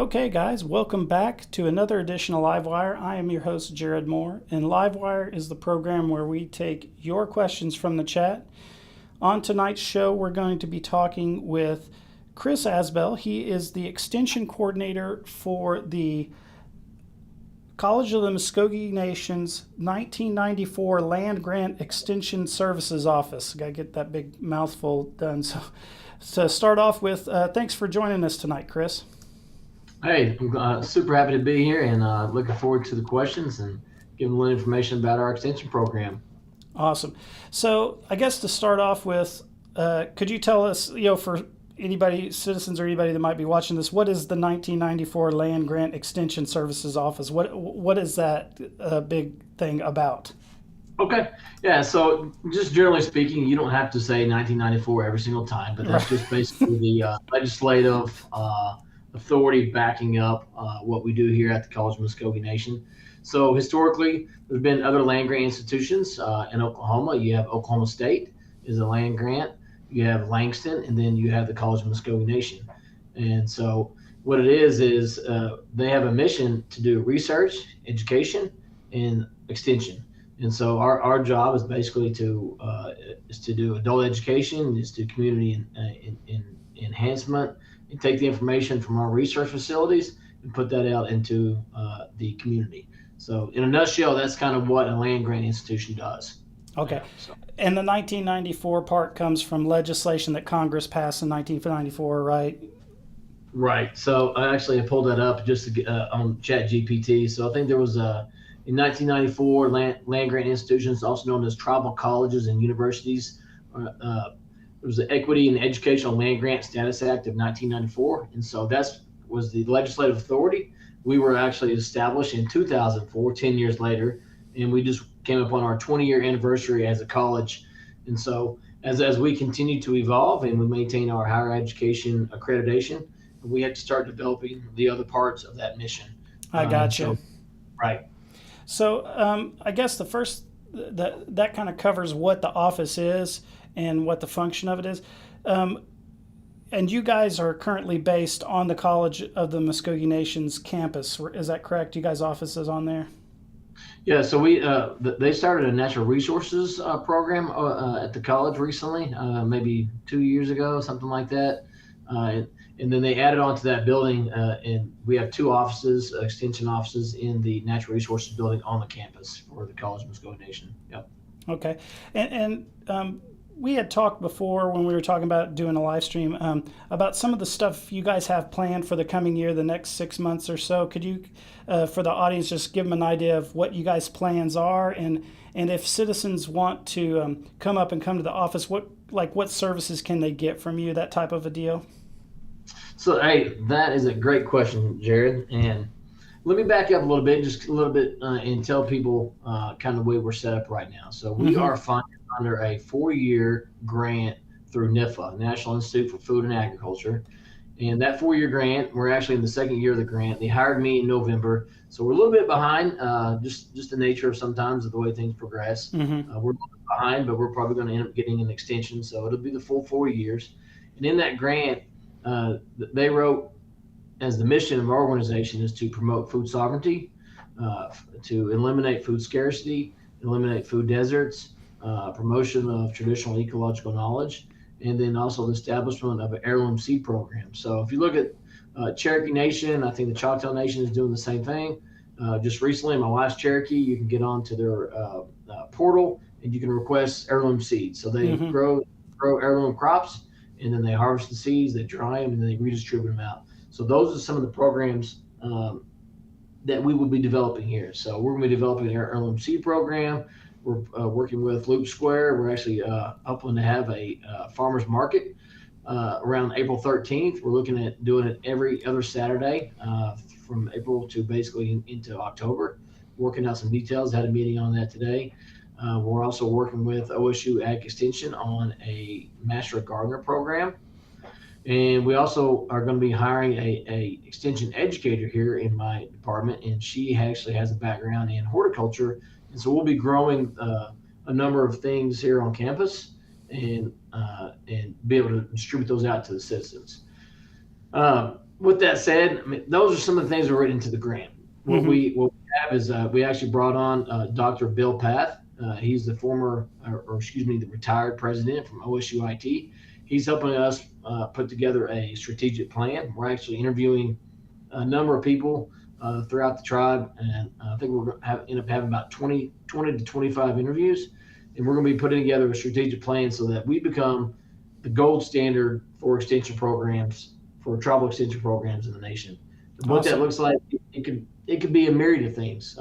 Okay, guys, welcome back to another edition of Live Wire. I am your host, Jared Moore, and Live Wire is the program where we take your questions from the chat. On tonight's show, we're going to be talking with Chris Azbell. He is the Extension Coordinator for the College of the Muscogee Nation's 1994 Land Grant Extension Services Office. Got to get that big mouthful done. So to start off with, thanks for joining us tonight, Chris. Hey, I'm super happy to be here and looking forward to the questions and giving a little information about our extension program. Awesome. So I guess to start off with, could you tell us, for anybody, citizens or anybody that might be watching this, what is the 1994 Land Grant Extension Services Office? What is that big thing about? Okay. Yeah. So just generally speaking, you don't have to say 1994 every single time, but that's just basically the legislative authority backing up what we do here at the College of Muscogee Nation. So historically, there's been other land grant institutions in Oklahoma. You have Oklahoma State is a land grant. You have Langston, and then you have the College of Muscogee Nation. And so what it is they have a mission to do research, education, and extension. And so our job is basically to do adult education, is to community enhancement, and take the information from our research facilities and put that out into the community. So in a nutshell, that's kind of what a land grant institution does. Okay. And the 1994 part comes from legislation that Congress passed in 1994, right? Right. So I pulled that up just to get, on ChatGPT. So I think there was in 1994, land grant institutions, also known as tribal colleges and universities, there was the Equity and Educational Land Grant Status Act of 1994, and so that was the legislative authority. We were actually established in 2004, 10 years later, and we just came up on our 20-year anniversary as a college. And so as we continue to evolve and we maintain our higher education accreditation, we had to start developing the other parts of that mission. I got you. Right. So I guess the first, that kind of covers what the office is and what the function of it is. And you guys are currently based on the College of the Muscogee Nation's campus. Is that correct? You guys' office is on there? Yeah, so they started a natural resources program at the college recently, maybe 2 years ago, something like that. And then they added on to that building, and we have two offices, extension offices in the natural resources building on the campus for the College of Muscogee Nation. Yep. Okay. And we had talked before when we were talking about doing a live stream about some of the stuff you guys have planned for the coming year, the next 6 months or so. Could you, for the audience, just give them an idea of what you guys' plans are, and if citizens want to come up and come to the office, what services can they get from you, that type of a deal? So, hey, that is a great question, Jared. And let me back up a little bit, and tell people kind of the way we're set up right now. So we are funded under a 4-year grant through NIFA, National Institute for Food and Agriculture. And that 4-year grant, we're actually in the second year of the grant. They hired me in November. So we're a little bit behind, just the nature of sometimes of the way things progress. We're a little bit behind, but we're probably going to end up getting an extension. So it'll be the full 4 years. And in that grant, they wrote as the mission of our organization is to promote food sovereignty, to eliminate food scarcity, eliminate food deserts, promotion of traditional ecological knowledge, and then also the establishment of an heirloom seed program. So if you look at Cherokee Nation, I think the Choctaw Nation is doing the same thing. Just recently, my wife's Cherokee, you can get onto their portal and you can request heirloom seeds. So they grow heirloom crops, and then they harvest the seeds, they dry them, and then they redistribute them out. So those are some of the programs that we will be developing here. So we're going to be developing our heirloom seed program. We're working with Loop Square. We're actually hoping to have a farmer's market around April 13th. We're looking at doing it every other Saturday from April to basically into October. Working out some details. Had a meeting on that today. We're also working with OSU Ag Extension on a Master Gardener program. And we also are going to be hiring a extension educator here in my department, and she actually has a background in horticulture. And so we'll be growing a number of things here on campus and be able to distribute those out to the citizens. with that said, I mean, those are some of the things that are written into the grant. What we have is we actually brought on Dr. Bill Path. He's the the retired president from OSU IT. He's helping us put together a strategic plan. We're actually interviewing a number of people throughout the tribe, and I think we're going to end up having about 20 to 25 interviews, and we're going to be putting together a strategic plan so that we become the gold standard for extension programs, for tribal extension programs in the nation. And what that looks like, it could be a myriad of things: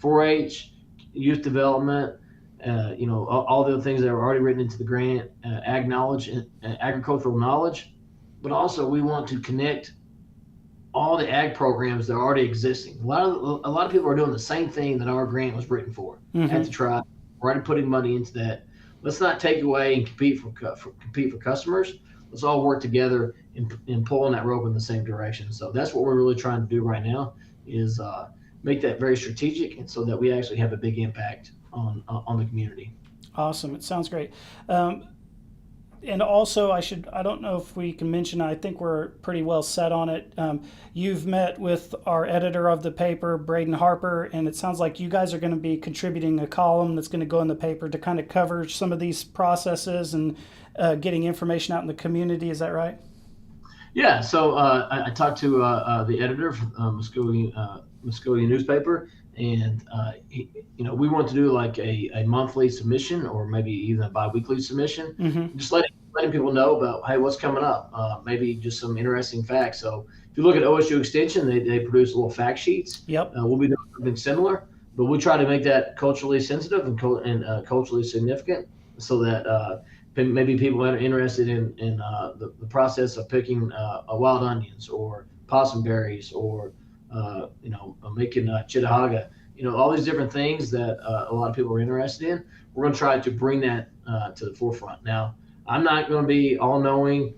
4-H, youth development, all the other things that are already written into the grant, ag knowledge, and agricultural knowledge. But also, we want to connect all the ag programs that are already existing. A lot of people are doing the same thing that our grant was written for at the tribe. We're already putting money into that. Let's not take away and compete for customers. Let's all work together in pulling that rope in the same direction. So that's what we're really trying to do right now, is make that very strategic, and so that we actually have a big impact on the community. Awesome. It sounds great. And also, I don't know if we can mention, I think we're pretty well set on it. You've met with our editor of the paper, Braden Harper, and it sounds like you guys are going to be contributing a column that's going to go in the paper to kind of cover some of these processes and getting information out in the community. Is that right? Yeah. So I talked to the editor of Muscogee newspaper, and we want to do like a monthly submission, or maybe even a biweekly submission, just letting people know about, hey, what's coming up, maybe just some interesting facts. So if you look at OSU Extension, they produce little fact sheets. Yep. We'll be doing something similar, but we try to make that culturally sensitive and culturally significant, so that maybe people are interested in the process of picking wild onions or possum berries, or making chitahaga, all these different things that a lot of people are interested in. We're going to try to bring that to the forefront. Now, I'm not going to be all-knowing,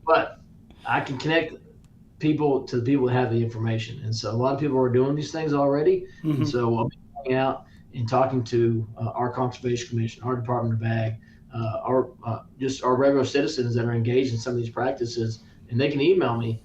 but I can connect people to the people that have the information. And so a lot of people are doing these things already. And so I'll be going out and talking to our Conservation Commission, our Department of Ag, our regular citizens that are engaged in some of these practices, and they can email me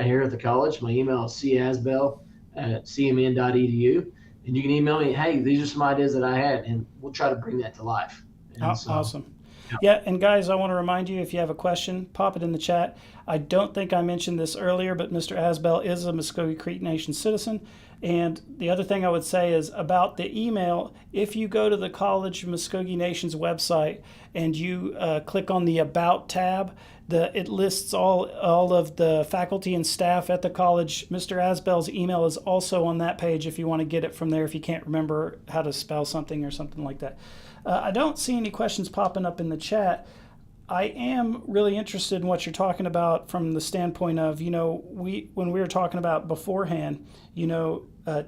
here at the college. My email is casbell@cmn.edu, and you can email me, hey, these are some ideas that I had, and we'll try to bring that to life. Awesome. Yeah, and guys, I want to remind you, if you have a question, pop it in the chat. I don't think I mentioned this earlier, but Mr. Azbell is a Muscogee Nation citizen. And the other thing I would say is about the email. If you go to the College of Muscogee Nation's website and you click on the About tab, it lists all of the faculty and staff at the college. Mr. Azbell's email is also on that page if you want to get it from there, if you can't remember how to spell something or something like that. I don't see any questions popping up in the chat. I am really interested in what you're talking about from the standpoint of, when we were talking about beforehand,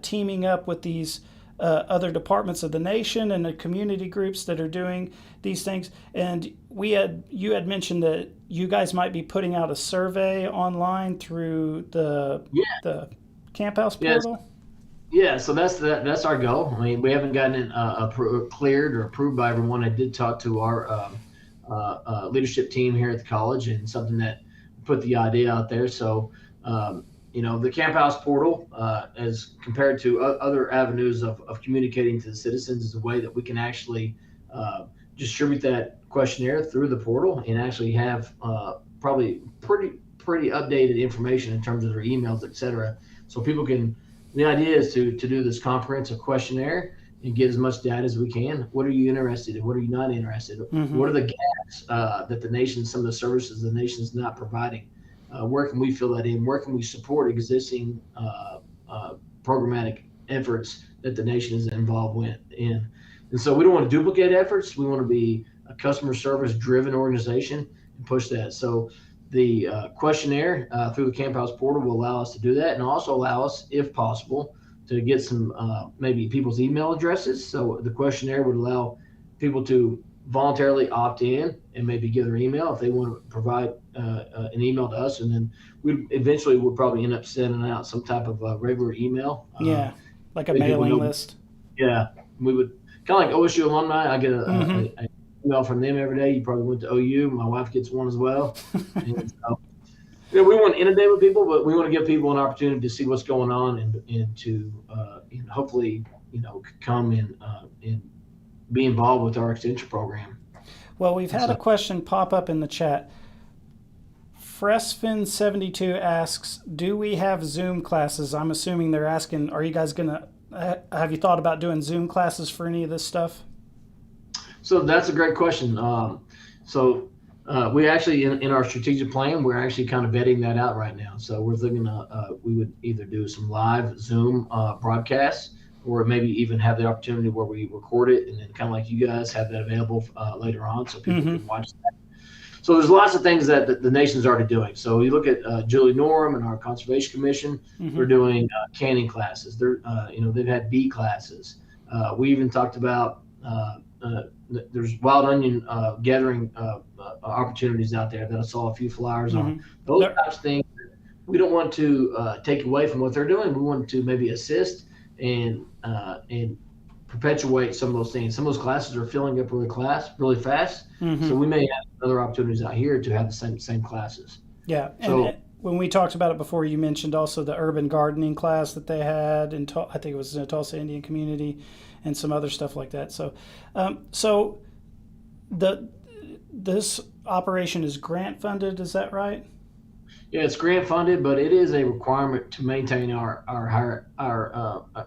teaming up with these other departments of the nation and the community groups that are doing these things. And you had mentioned that you guys might be putting out a survey online through the Camp House portal. Yeah, so that's our goal. I mean, we haven't gotten it cleared or approved by everyone. I did talk to our leadership team here at the college, and something that put the idea out there. So, the Camp House portal, as compared to other avenues of communicating to the citizens, is a way that we can actually distribute that questionnaire through the portal, and actually have probably pretty updated information in terms of their emails, et cetera. So people can. The idea is to do this comprehensive questionnaire and get as much data as we can. What are you interested in? What are you not interested in? What are the gaps that some of the services the nation is not providing? Where can we fill that in? Where can we support existing programmatic efforts that the nation is involved in? And so we don't want to duplicate efforts. We want to be a customer service driven organization and push that. So the questionnaire through the Camp House portal will allow us to do that, and also allow us, if possible, to get some maybe people's email addresses. So the questionnaire would allow people to voluntarily opt in and maybe give their email if they want to provide an email to us, and then we eventually would probably end up sending out some type of regular email. Like a mailing list. Yeah, we would kind of like OSU alumni. I get a email from them every day. You probably went to OU. My wife gets one as well. And so we want to inundate with people, but we want to give people an opportunity to see what's going on and to hopefully come and be involved with our extension program. Well, we've had a question pop up in the chat. Fresfin72 asks, do we have Zoom classes? I'm assuming they're asking, are you guys going to, have you thought about doing Zoom classes for any of this stuff? So that's a great question. We actually, in our strategic plan, we're actually kind of vetting that out right now. So we're thinking we would either do some live Zoom broadcasts, or maybe even have the opportunity where we record it and then kind of like you guys have that available later on so people can watch that. So there's lots of things that the nation's already doing. So you look at Julie Norm and our Conservation Commission, they're doing canning classes. They've had bee classes. We even talked about there's wild onion gathering opportunities out there that I saw a few flyers on. Those types of things, we don't want to take away from what they're doing. We want to maybe assist and perpetuate some of those things. Some of those classes are filling up really fast. So we may have other opportunities out here to have the same classes. Yeah. And when we talked about it before, you mentioned also the urban gardening class that they had in I think it was in the Tulsa Indian community and some other stuff like that. So this operation is grant funded, is that right? Yeah, it's grant funded, but it is a requirement to maintain our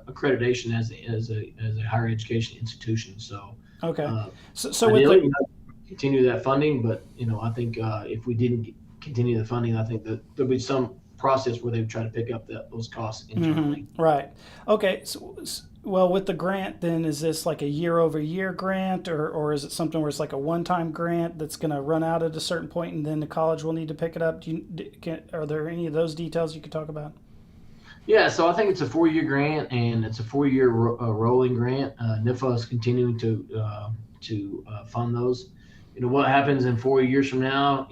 accreditation as a higher education institution. So okay, so with continue that funding, but I think if we didn't continue the funding, I think that there'll be some process where they would try to pick up those costs internally. Right. Okay. So, well, with the grant, then is this like a year-over-year grant, or is it something where it's like a one-time grant that's going to run out at a certain point, and then the college will need to pick it up? Are there any of those details you could talk about? Yeah, so I think it's a 4-year grant, and it's a 4-year rolling grant. NIFA is continuing to fund those. What happens in 4 years from now?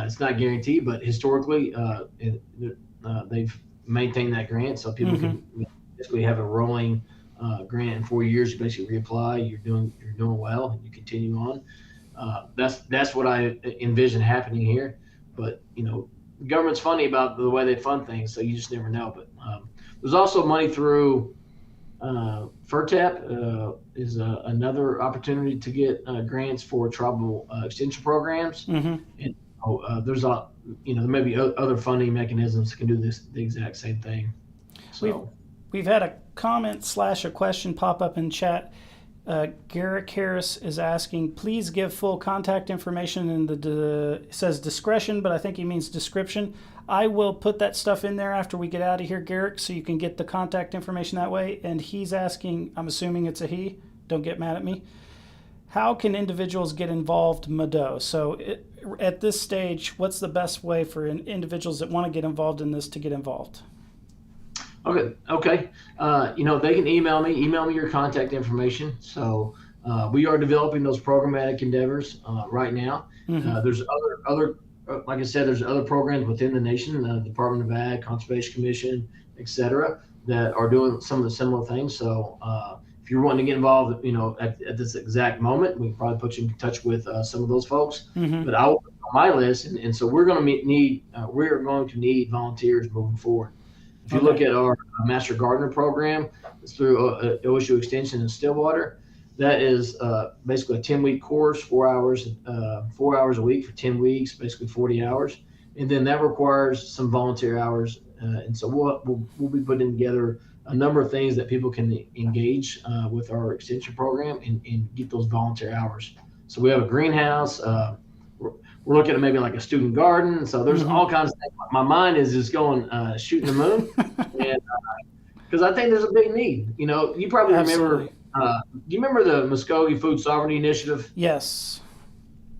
It's not guaranteed, but historically, they've maintained that grant, so people can basically have a rolling grant in 4 years. You basically reapply. You're doing well, and you continue on. That's what I envision happening here. But the government's funny about the way they fund things, so you just never know. But there's also money through FERTAP is another opportunity to get grants for tribal extension programs. And there's there may be other funding mechanisms that can do the exact same thing. So we've had a comment / a question pop up in chat. Garrick Harris is asking, please give full contact information in it says discretion, but I think he means description. I will put that stuff in there after we get out of here, Garrick, so you can get the contact information that way. And he's asking, I'm assuming it's a he, don't get mad at me, how can individuals get involved, Mado? So at this stage, what's the best way for individuals that want to get involved in this to get involved? Okay. They can email me your contact information. So we are developing those programmatic endeavors right now. There's other like I said, there's other programs within the nation, the Department of Ag, Conservation Commission, et cetera, that are doing some of the similar things. So if you're wanting to get involved, at this exact moment, we can probably put you in touch with some of those folks. But I will put on my list, and so we're going to need volunteers moving forward. If you look at our Master Gardener program, it's through OSU Extension in Stillwater. That is basically a 10-week course, 4 hours a week for 10 weeks, basically 40 hours. And then that requires some volunteer hours. And so we'll be putting together a number of things that people can engage with our extension program and get those volunteer hours. So we have a greenhouse. We're looking at maybe like a student garden. So there's all kinds of things. My mind is just going shooting the moon. And because I think there's a big need. You probably remember. Do you remember the Muscogee Food Sovereignty Initiative? Yes.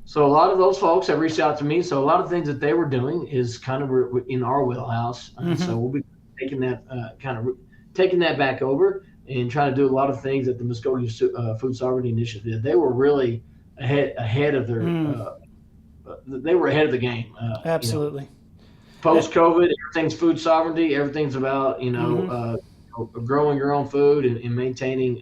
So a lot of those folks have reached out to me. So a lot of things that they were doing is kind of in our wheelhouse. So we'll be taking that back over and trying to do a lot of things that the Muscogee Food Sovereignty Initiative did. They were really ahead of their. They were ahead of the game. Absolutely. Post-COVID, everything's food sovereignty. Everything's about growing your own food and maintaining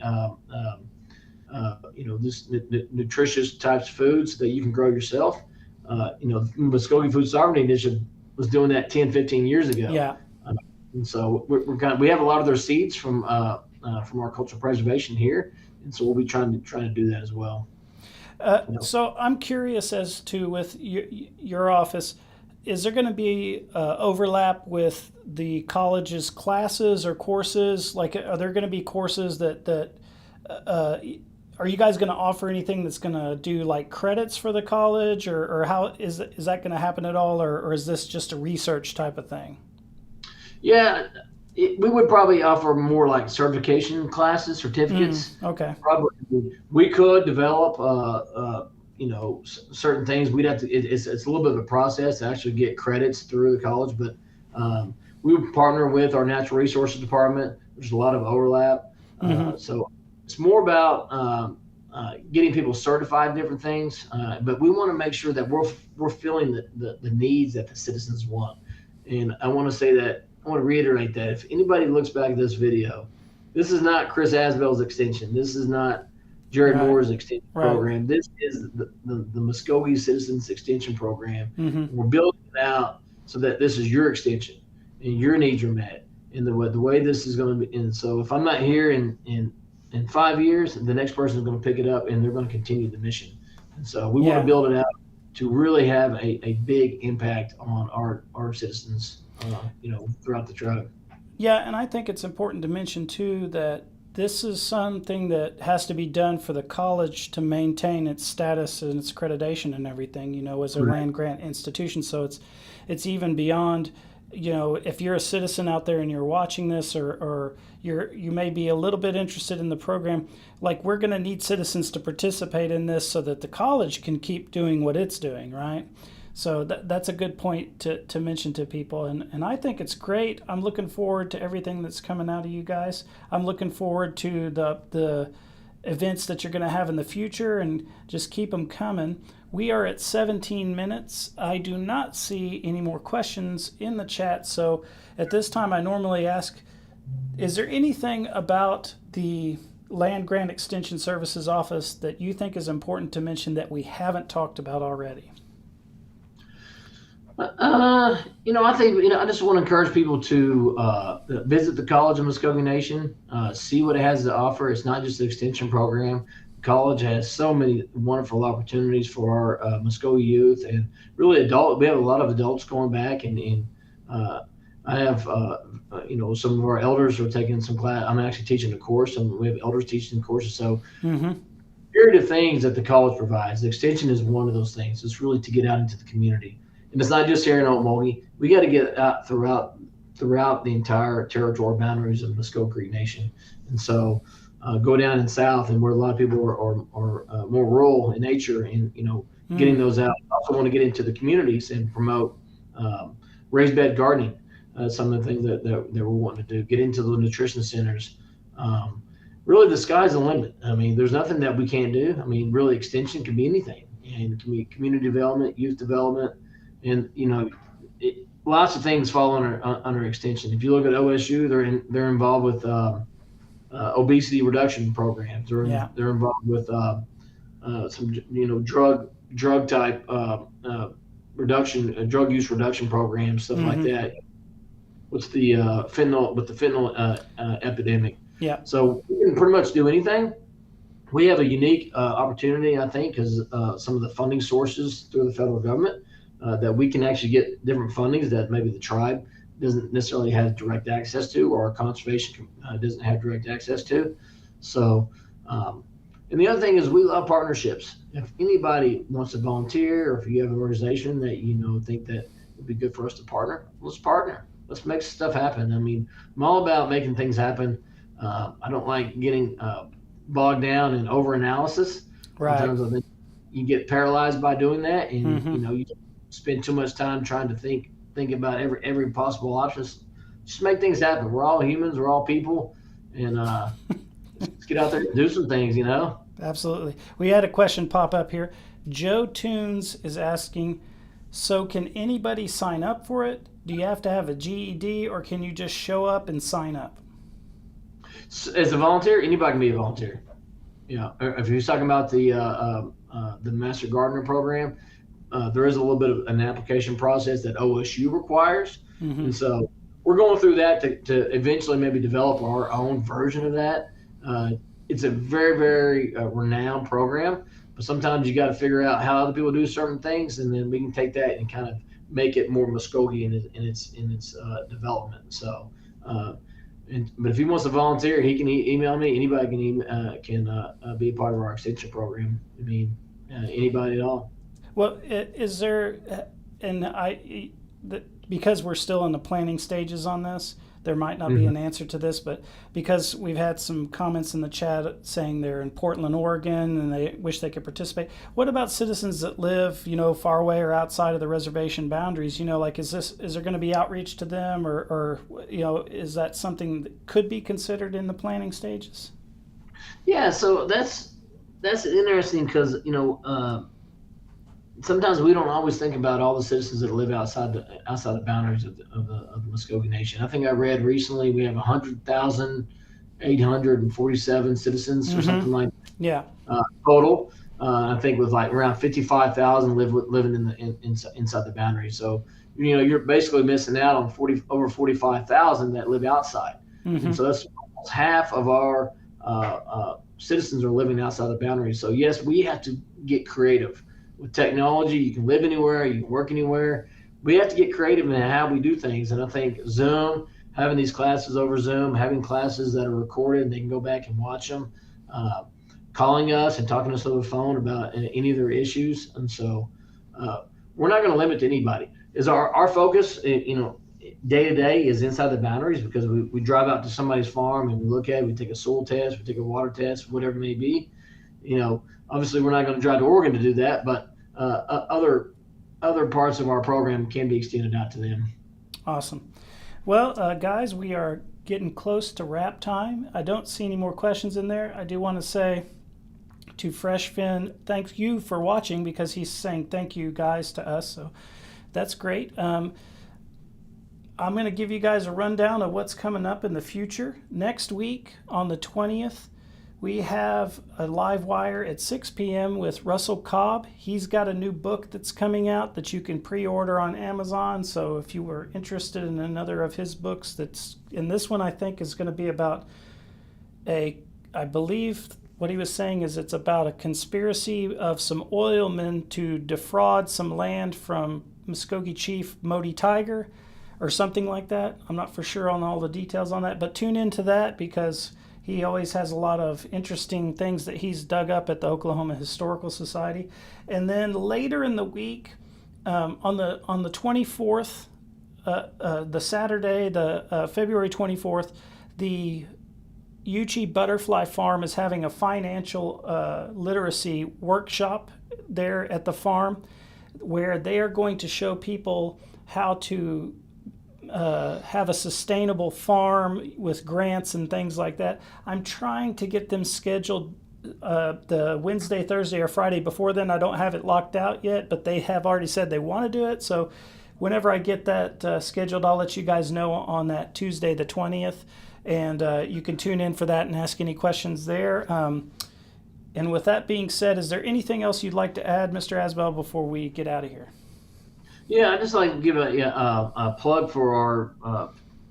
this nutritious types of foods that you can grow yourself. Muskogee Food Sovereignty Initiative was doing that 10, 15 years ago. Yeah. And so we have a lot of their seeds from our cultural preservation here, and so we'll be trying to do that as well. So I'm curious as to, with your office, is there going to be overlap with the college's classes or courses? Like, are there going to be courses that are you guys going to offer anything that's going to do like credits for the college, or how is that going to happen at all, or is this just a research type of thing? Yeah, we would probably offer more like certification classes, certificates. Okay. Probably we could develop, certain things. We'd have to. It's a little bit of a process to actually get credits through the college, but we would partner with our natural resources department. There's a lot of overlap, so it's more about getting people certified in different things. But we want to make sure that we're filling the needs that the citizens want. And I want to reiterate that if anybody looks back at this video, this is not Chris Azbell's extension. This is not Jared Moore's extension program. This is the Muscogee Citizens Extension Program. We're building it out so that this is your extension and your needs are met. And the way this is going to be. And so if I'm not here in 5 years, the next person is going to pick it up and they're going to continue the mission. And so we want to build it out to really have a big impact on our citizens, throughout the tribe. Yeah, and I think it's important to mention too that this is something that has to be done for the college to maintain its status and its accreditation and everything, as a land grant institution. So it's even beyond, if you're a citizen out there and you're watching this, or you may be a little bit interested in the program, like, we're going to need citizens to participate in this so that the college can keep doing what it's doing, right? So that's a good point to mention to people. And I think it's great. I'm looking forward to everything that's coming out of you guys. I'm looking forward to the events that you're going to have in the future, and just keep them coming. We are at 17 minutes. I do not see any more questions in the chat. So at this time, I normally ask, is there anything about the Land Grant Extension Services Office that you think is important to mention that we haven't talked about already? I think, I just want to encourage people to visit the College of Mvskoke Nation, see what it has to offer. It's not just an extension program. The college has so many wonderful opportunities for our Muscogee youth, and really we have a lot of adults going back, and I have, some of our elders are taking some class. I'm actually teaching a course, and we have elders teaching courses. So myriad of things that the college provides. The extension is one of those things. It's really to get out into the community. And it's not just here in Okmulgee. We got to get out throughout the entire territorial boundaries of the Mvskoke Nation. And so go down in south, and where a lot of people are more rural in nature, and getting those out. I also want to get into the communities and promote raised bed gardening. Some of the things that we're wanting to do. Get into the nutrition centers. Really, the sky's the limit. I mean, there's nothing that we can't do. I mean, really, extension can be anything, and it can be community development, youth development. And lots of things fall under extension. If you look at OSU, they're involved with obesity reduction programs. They're involved with some drug type reduction, drug use reduction programs, stuff like that. With the fentanyl epidemic. Yeah. So we can pretty much do anything. We have a unique opportunity, I think, because some of the funding sources through the federal government. That we can actually get different fundings that maybe the tribe doesn't necessarily have direct access to, or conservation doesn't have direct access to. So, and the other thing is, we love partnerships. If anybody wants to volunteer, or if you have an organization that think that would be good for us to partner, let's partner. Let's make stuff happen. I mean, I'm all about making things happen. I don't like getting bogged down in over-analysis. Right. In terms of you get paralyzed by doing that, and you spend too much time trying to think about every possible option. Just make things happen. We're all humans. We're all people, and let's get out there and do some things. Absolutely. We had a question pop up here. Joe Tunes is asking, so can anybody sign up for it? Do you have to have a GED, or can you just show up and sign up? As a volunteer, anybody can be a volunteer. If you're talking about the Master Gardener program, there is a little bit of an application process that OSU requires. Mm-hmm. And so we're going through that to eventually maybe develop our own version of that. It's a very, very renowned program, but sometimes you got to figure out how other people do certain things, and then we can take that and kind of make it more Muscogee in its development. So, but if he wants to volunteer, he can email me. Anybody can be a part of our extension program. I mean, anybody at all. Well, is there, because we're still in the planning stages on this, there might not be an answer to this, but because we've had some comments in the chat saying they're in Portland, Oregon, and they wish they could participate. What about citizens that live, far away or outside of the reservation boundaries? Like, is there going to be outreach to them, or is that something that could be considered in the planning stages? Yeah, so that's interesting because sometimes we don't always think about all the citizens that live outside the boundaries of the Muscogee Nation. I think I read recently we have 100,847 citizens or something like that. Yeah. Total. I think with like around 55,000 living inside the boundaries. So you're basically missing out on over 45,000 that live outside. Mm-hmm. And so that's almost half of our citizens are living outside the boundaries. So yes, we have to get creative. With technology, you can live anywhere, you can work anywhere. We have to get creative in how we do things. And I think Zoom, having these classes over Zoom, having classes that are recorded and they can go back and watch them, calling us and talking to us over the phone about any of their issues. And so we're not going to limit to anybody. Is our focus, day to day is inside the boundaries, because we drive out to somebody's farm and we look at it, we take a soil test, we take a water test, whatever it may be. Obviously we're not going to drive to Oregon to do that, but other parts of our program can be extended out to them. Awesome. Well, guys, we are getting close to wrap time. I don't see any more questions in there. I do want to say to Fresh Fin, thank you for watching, because he's saying thank you guys to us, so that's great. I'm going to give you guys a rundown of what's coming up in the future. Next week on the 20th, we have a live wire at 6 p.m. with Russell Cobb. He's got a new book that's coming out that you can pre-order on Amazon. So if you were interested in another of his books, and this one I think is going to be about I believe what he was saying is it's about a conspiracy of some oilmen to defraud some land from Muskogee Chief Modi Tiger or something like that. I'm not for sure on all the details on that, but tune into that, because he always has a lot of interesting things that he's dug up at the Oklahoma Historical Society. And then later in the week, on the 24th, the Saturday, February 24th, the Uchee Butterfly Farm is having a financial literacy workshop there at the farm, where they are going to show people how to have a sustainable farm with grants and things like that. I'm trying to get them scheduled the Wednesday, Thursday, or Friday. Before then, I don't have it locked out yet, but they have already said they want to do it. So whenever I get that scheduled, I'll let you guys know on that Tuesday, the 20th, and you can tune in for that and ask any questions there. And with that being said, is there anything else you'd like to add, Mr. Azbell, before we get out of here? Yeah, I'd just like to give a plug for our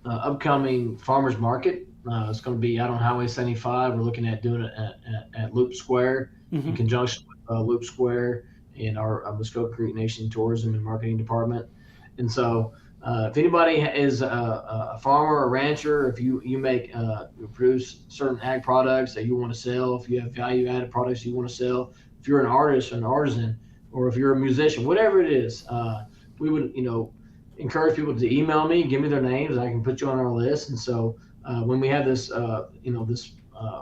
upcoming farmers market. It's going to be out on Highway 75. We're looking at doing it at Loop Square, in conjunction with Loop Square and our Mvskoke Nation Tourism and Marketing Department. And so if anybody is a farmer or rancher, if you produce certain ag products that you want to sell, if you have value-added products you want to sell, if you're an artist or an artisan, or if you're a musician, whatever it is, we would, encourage people to email me, give me their names, and I can put you on our list. And so when we have this, this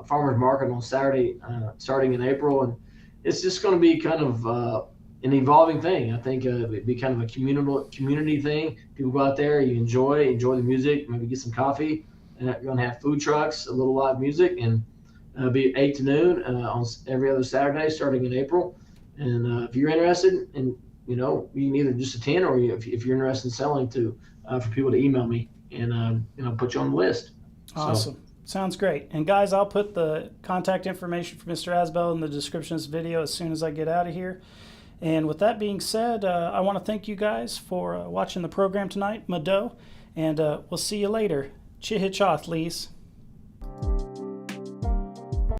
farmers market on Saturday, starting in April, and it's just going to be kind of an evolving thing. I think it'd be kind of a community thing. People go out there, you enjoy the music, maybe get some coffee, and we're going to have food trucks, a little live music, and it'll be 8 to noon on every other Saturday starting in April. And if you're interested, and you can either just attend, or if you're interested in selling, for people to email me, and put you on the list. Awesome. So. Sounds great. And guys, I'll put the contact information for Mr. Azbell in the description of this video as soon as I get out of here. And with that being said, I want to thank you guys for watching the program tonight, Mado, and we'll see you later. Chihichoth, Lees.